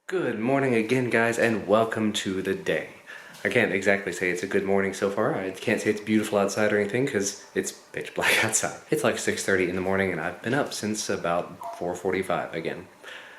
Good morning again, guys, and welcome to the day. I can't exactly say it's a good morning so far. I can't say it's beautiful outside or anything because it's pitch black outside. It's like 6:30 in the morning and I've been up since about 4:45 again.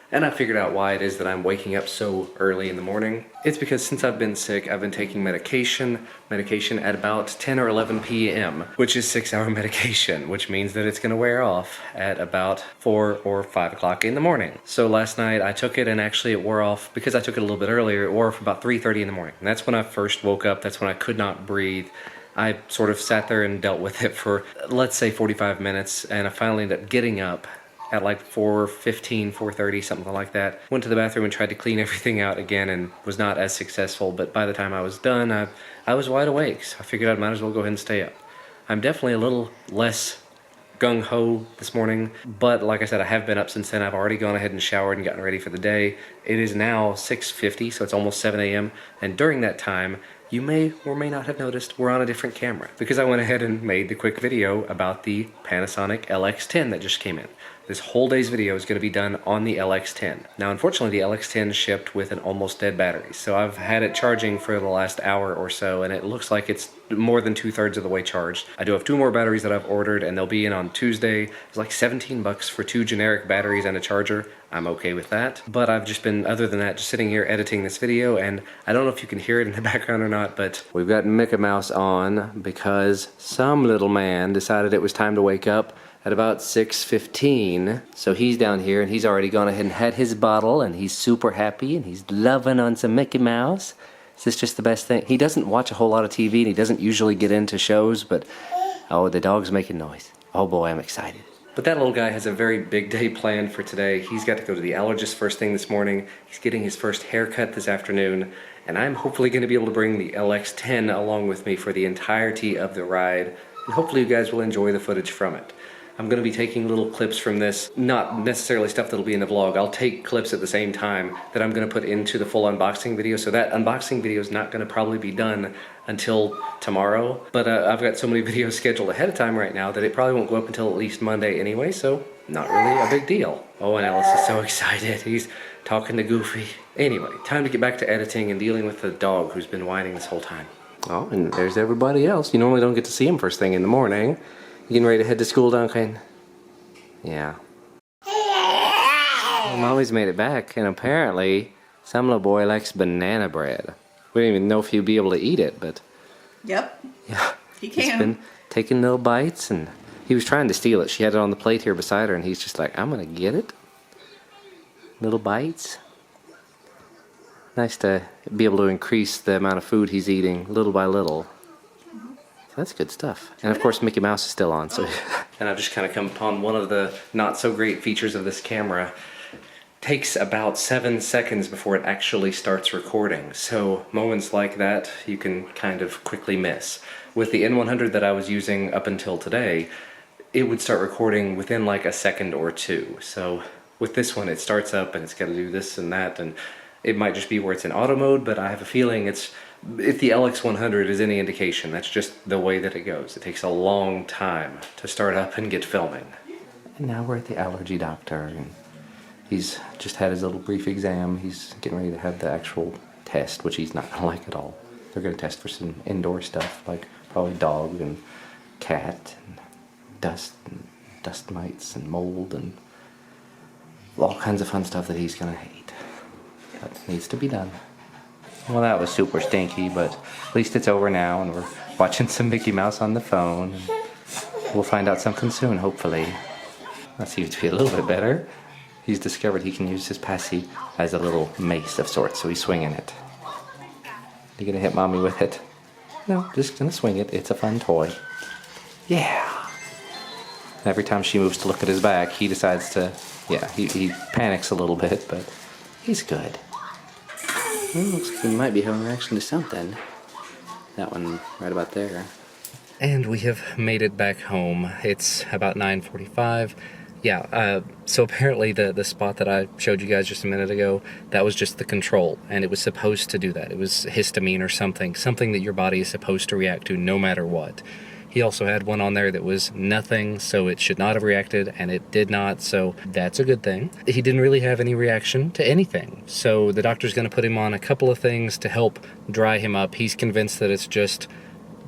And I figured out why it is that I'm waking up so early in the morning. It's because since I've been sick, I've been taking medication at about 10 or 11 p.m., which is 6-hour medication, which means that it's gonna wear off at about 4 or 5 o'clock in the morning. So last night I took it and actually it wore off, because I took it a little bit earlier, it wore off about 3:30 in the morning. And that's when I first woke up, that's when I could not breathe. I sort of sat there and dealt with it for, let's say, 45 minutes, and I finally ended up getting up at like 4:15, 4:30, something like that. Went to the bathroom and tried to clean everything out again and was not as successful, but by the time I was done, I was wide awake, so I figured I might as well go ahead and stay up. I'm definitely a little less gung-ho this morning, but like I said, I have been up since then. I've already gone ahead and showered and gotten ready for the day. It is now 6:50, so it's almost 7 a.m., and during that time, you may or may not have noticed we're on a different camera because I went ahead and made the quick video about the Panasonic LX10 that just came in. This whole day's video is going to be done on the LX10. Now, unfortunately, the LX10 shipped with an almost dead battery, so I've had it charging for the last hour or so, and it looks like it's more than 2/3 of the way charged. I do have 2 more batteries that I've ordered, and they'll be in on Tuesday. It's like 17 bucks for 2 generic batteries and a charger. I'm okay with that. But I've just been, other than that, just sitting here editing this video, and I don't know if you can hear it in the background or not, but we've got Mickey Mouse on because some little man decided it was time to wake up at about 6:15. So he's down here and he's already gone ahead and had his bottle and he's super happy and he's loving on some Mickey Mouse. Is this just the best thing? He doesn't watch a whole lot of TV and he doesn't usually get into shows, but oh, the dog's making noise. Oh boy, I'm excited. But that little guy has a very big day planned for today. He's got to go to the allergist first thing this morning. He's getting his first haircut this afternoon. And I'm hopefully going to be able to bring the LX10 along with me for the entirety of the ride. And hopefully you guys will enjoy the footage from it. I'm going to be taking little clips from this, not necessarily stuff that'll be in the vlog. I'll take clips at the same time that I'm going to put into the full unboxing video. So that unboxing video is not going to probably be done until tomorrow. But I've got so many videos scheduled ahead of time right now that it probably won't go up until at least Monday anyway. So not really a big deal. Oh, and Ellis is so excited. He's talking to Goofy. Anyway, time to get back to editing and dealing with the dog who's been whining this whole time. Oh, and there's everybody else. You normally don't get to see him first thing in the morning. You getting ready to head to school, Duncan? Yeah. Well, Mommy's made it back, and apparently some little boy likes banana bread. We don't even know if he'll be able to eat it, but... Yep. Yeah. He can. He's been taking little bites, and he was trying to steal it. She had it on the plate here beside her, and he's just like, I'm gonna get it. Little bites. Nice to be able to increase the amount of food he's eating little by little. That's good stuff. And of course Mickey Mouse is still on, so and I've just kind of come upon one of the not so great features of this camera. Takes about 7 seconds before it actually starts recording. So moments like that you can kind of quickly miss. With the N100 that I was using up until today, it would start recording within like a second or two. So with this one it starts up and it's got to do this and that, and it might just be where it's in auto mode, but I have a feeling it's, if the LX100 is any indication, that's just the way that it goes. It takes a long time to start up and get filming. And now we're at the allergy doctor, and he's just had his little brief exam. He's getting ready to have the actual test, which he's not going to like at all. They're going to test for some indoor stuff, like probably dog and cat and dust mites and mold and all kinds of fun stuff that he's going to hate. But it needs to be done. Well, that was super stinky, but at least it's over now, and we're watching some Mickey Mouse on the phone. And we'll find out something soon, hopefully. That seems to be a little bit better. He's discovered he can use his passy as a little mace of sorts, so he's swinging it. You gonna hit Mommy with it? No, just gonna swing it. It's a fun toy. Yeah! Every time she moves to look at his back, he decides to, yeah, he panics a little bit, but he's good. Well, looks like we might be having a reaction to something. That one right about there. And we have made it back home. It's about 9:45. Yeah, so apparently the spot that I showed you guys just a minute ago, that was just the control, and it was supposed to do that. It was histamine or something that your body is supposed to react to no matter what. He also had one on there that was nothing, so it should not have reacted, and it did not, so that's a good thing. He didn't really have any reaction to anything, so the doctor's going to put him on a couple of things to help dry him up. He's convinced that it's just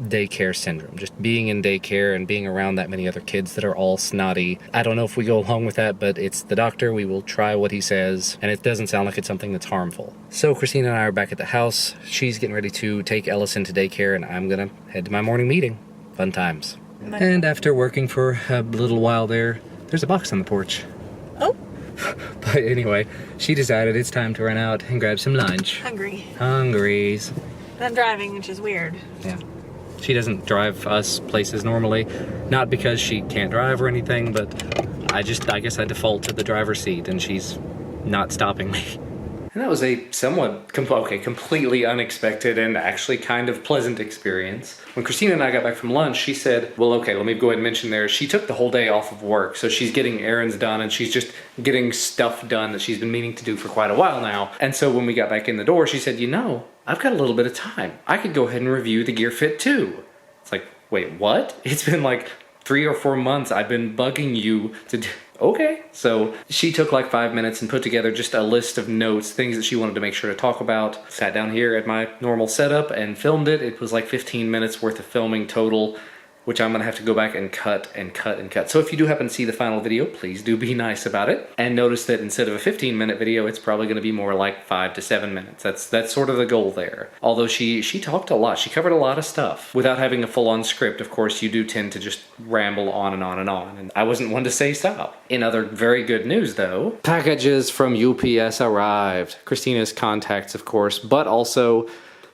daycare syndrome, just being in daycare and being around that many other kids that are all snotty. I don't know if we go along with that, but it's the doctor. We will try what he says, and it doesn't sound like it's something that's harmful. So Christina and I are back at the house. She's getting ready to take Ellis into daycare, and I'm gonna head to my morning meeting. Fun times. And after working for a little while there's a box on the porch. Oh. But anyway, she decided it's time to run out and grab some lunch. Hungries. I'm driving, which is weird. Yeah. She doesn't drive us places normally, not because she can't drive or anything, but I guess I default to the driver's seat and she's not stopping me. And that was a somewhat, completely unexpected and actually kind of pleasant experience. When Christina and I got back from lunch, she said, well, okay, let me go ahead and mention there, she took the whole day off of work, so she's getting errands done and she's just getting stuff done that she's been meaning to do for quite a while now. And so when we got back in the door, she said, you know, I've got a little bit of time. I could go ahead and review the Gear Fit 2. It's like, wait, what? It's been like 3 or 4 months I've been bugging you to do. Okay. So she took like 5 minutes and put together just a list of notes, things that she wanted to make sure to talk about. Sat down here at my normal setup and filmed it. It was like 15 minutes worth of filming total, which I'm gonna have to go back and cut and cut and cut. So if you do happen to see the final video, please do be nice about it. And notice that instead of a 15-minute video, it's probably gonna be more like 5 to 7 minutes. That's sort of the goal there. Although she talked a lot, she covered a lot of stuff. Without having a full-on script, of course, you do tend to just ramble on and on and on. And I wasn't one to say stop. In other very good news though, packages from UPS arrived. Christina's contacts, of course, but also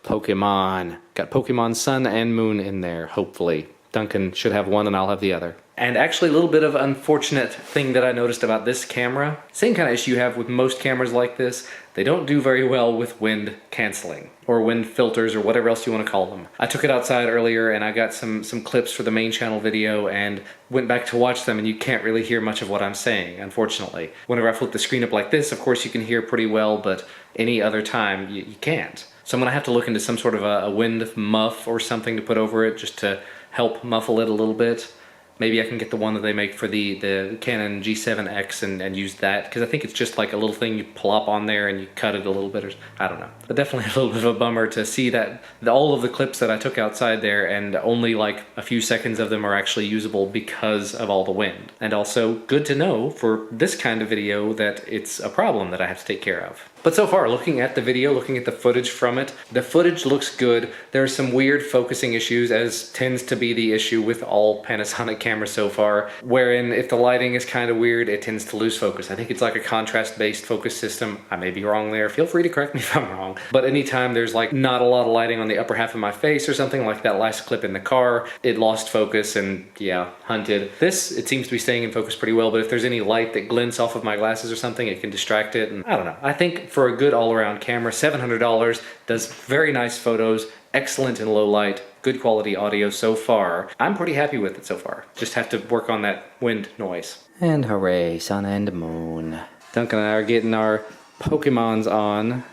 Pokemon. Got Pokemon Sun and Moon in there, hopefully. Duncan should have one and I'll have the other. And actually a little bit of unfortunate thing that I noticed about this camera, same kind of issue you have with most cameras like this, they don't do very well with wind canceling or wind filters or whatever else you want to call them. I took it outside earlier and I got some clips for the main channel video and went back to watch them and you can't really hear much of what I'm saying, unfortunately. Whenever I flip the screen up like this, of course you can hear pretty well, but any other time you can't. So I'm gonna have to look into some sort of a wind muff or something to put over it just to help muffle it a little bit. Maybe I can get the one that they make for the Canon G7X and use that, because I think it's just like a little thing you plop on there and you cut it a little bit, or I don't know. But definitely a little bit of a bummer to see that all of the clips that I took outside there and only like a few seconds of them are actually usable because of all the wind. And also good to know for this kind of video that it's a problem that I have to take care of. But so far, looking at the video, looking at the footage from it, the footage looks good. There are some weird focusing issues, as tends to be the issue with all Panasonic cameras so far, wherein if the lighting is kind of weird, it tends to lose focus. I think it's like a contrast-based focus system. I may be wrong there. Feel free to correct me if I'm wrong. But anytime there's like not a lot of lighting on the upper half of my face or something, like that last clip in the car, it lost focus and yeah, hunted. This, it seems to be staying in focus pretty well, but if there's any light that glints off of my glasses or something, it can distract it. And I don't know. I think for a good all-around camera, $700, does very nice photos, excellent in low light, good quality audio so far. I'm pretty happy with it so far. Just have to work on that wind noise. And hooray, sun and moon. Duncan and I are getting our Pokemons on.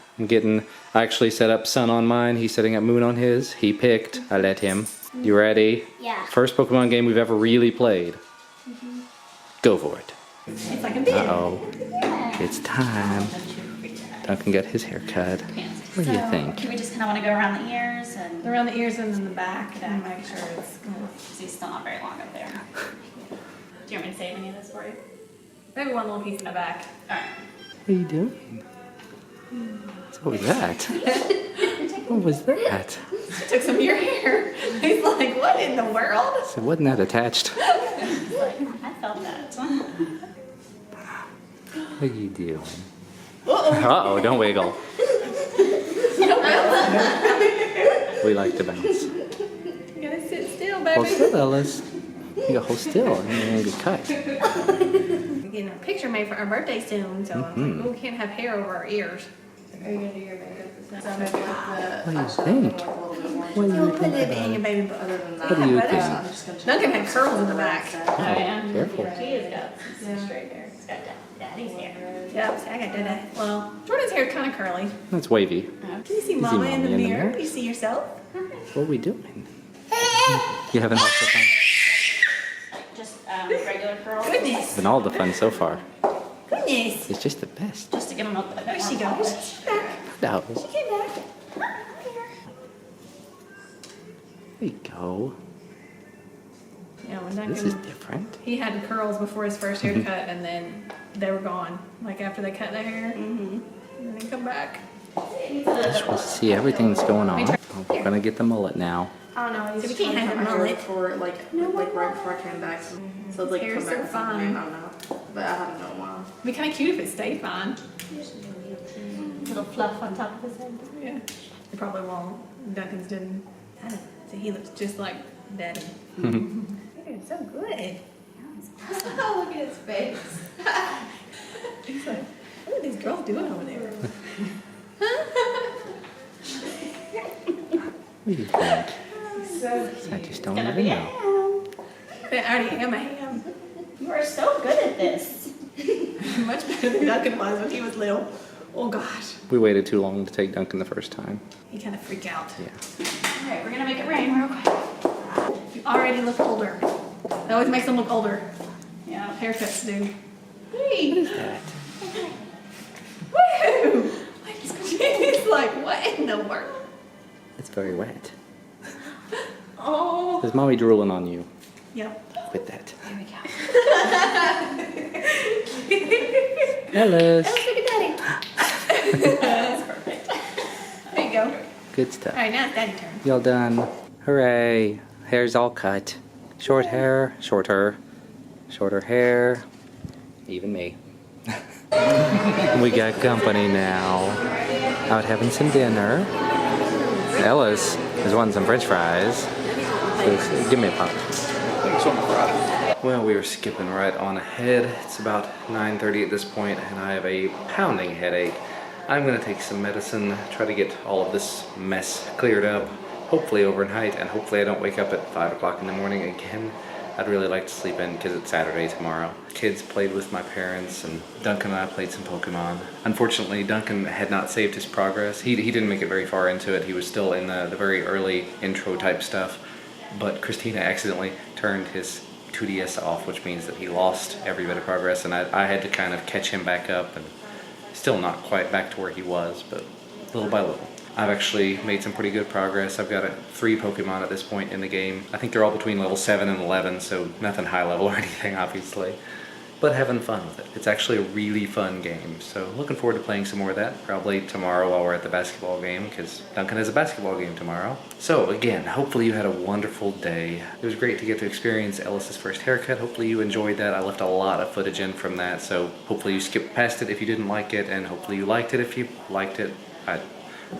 I actually set up sun on mine, he's setting up moon on his. He picked, I let him. You ready? Yeah. First Pokemon game we've ever really played. Go for it. It's like a bit. Uh-oh. It's time. Duncan got his hair cut. What do you think? Do we just kind of want to go around the ears and Around the ears and then the back and make sure it's good. because he's still not very long up there. Do you want me to save any of this for you? Maybe one little piece in the back. All right. What are you doing? What was that? What was that? Took some of your hair. He's like, what in the world? So wasn't that attached? He's like, I felt that. What are you doing? Uh-oh, don't wiggle. We like to bounce. You gotta sit still, Hold baby. still, Ellis. You gotta hold still and you're gonna get cut. We're getting a picture made for our birthday soon, so I'm like, we can't have hair over our ears. Are you gonna do your makeup? What do you think? What do you Put it in think? your baby, but other than What do you think? Duncan had curls in the back. Oh, yeah. Careful. He has got some straight hair. He's got daddy's hair. Yeah, see, I got that. Well, Jordan's hair is kind of curly. That's wavy. Can you see Mama in the mirror? You see yourself? What are we doing? You having lots of fun? Just regular curls. Goodness. Been all the fun so far. Goodness. It's just the best. Just to get them up a bit There more she goes. polished. She's back. No. She came back. There you go. Yeah, when This is Duncan, different. he had curls before his first haircut, and then they were gone. Like after they cut their hair, and then they come back. Just want to see everything that's going on. We're gonna get the mullet now. I don't know. I So we used can't to have cut a my hair mullet. before, like right before I came back. So it's like Hair's come back so with something fine. new. I don't know, but I haven't known why. It'd be kind of cute if it stayed fine. Little fluff on top of his head. Yeah. It probably won't. Duncan's didn't. I don't see, he looks just like Daddy. It's so good. Oh, look at his face. He's like, what are these girls doing over there? What do you think? So I just don't Gonna even be a know. ham. I already am a ham. You are so good at this. Much better than Duncan was when he was little. Oh gosh. We waited too long to take Duncan the first time. He kind of freaked out. Yeah. All right, we're gonna make it rain real quick. You already look older. It always makes them look older. Yeah. Haircuts do. What is that? Woo! He's like, what in the world? It's very wet. Oh. Is mommy drooling on you? Yep. Quit that. Here we go. Ellis. Look at Daddy. That's perfect. There you go. Good stuff. All right, now it's Daddy's turn. Y'all done. Hooray. Hair's all cut. Short hair, shorter. Shorter hair. Even me. We got company now. Out having some dinner. Ellis is wanting some french fries. So give me a pop. Well, we were skipping right on ahead. It's about 9:30 at this point, and I have a pounding headache. I'm gonna take some medicine, try to get all of this mess cleared up, hopefully overnight, and hopefully I don't wake up at 5 o'clock in the morning again. I'd really like to sleep in because it's Saturday tomorrow. Kids played with my parents, and Duncan and I played some Pokemon. Unfortunately, Duncan had not saved his progress. He didn't make it very far into it. He was still in the very early intro type stuff, but Christina accidentally turned his 2DS off, which means that he lost every bit of progress, and I had to kind of catch him back up, and still not quite back to where he was, but little by little. I've actually made some pretty good progress. I've got 3 Pokemon at this point in the game. I think they're all between level 7 and 11, so nothing high level or anything, obviously. But having fun with it. It's actually a really fun game, so looking forward to playing some more of that, probably tomorrow while we're at the basketball game, because Duncan has a basketball game tomorrow. So again, hopefully you had a wonderful day. It was great to get to experience Ellis's first haircut. Hopefully you enjoyed that. I left a lot of footage in from that, so hopefully you skipped past it if you didn't like it, and hopefully you liked it if you liked it.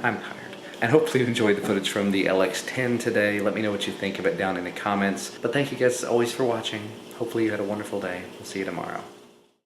I'm tired. And hopefully you enjoyed the footage from the LX10 today. Let me know what you think of it down in the comments. But thank you guys as always for watching. Hopefully you had a wonderful day. We'll see you tomorrow.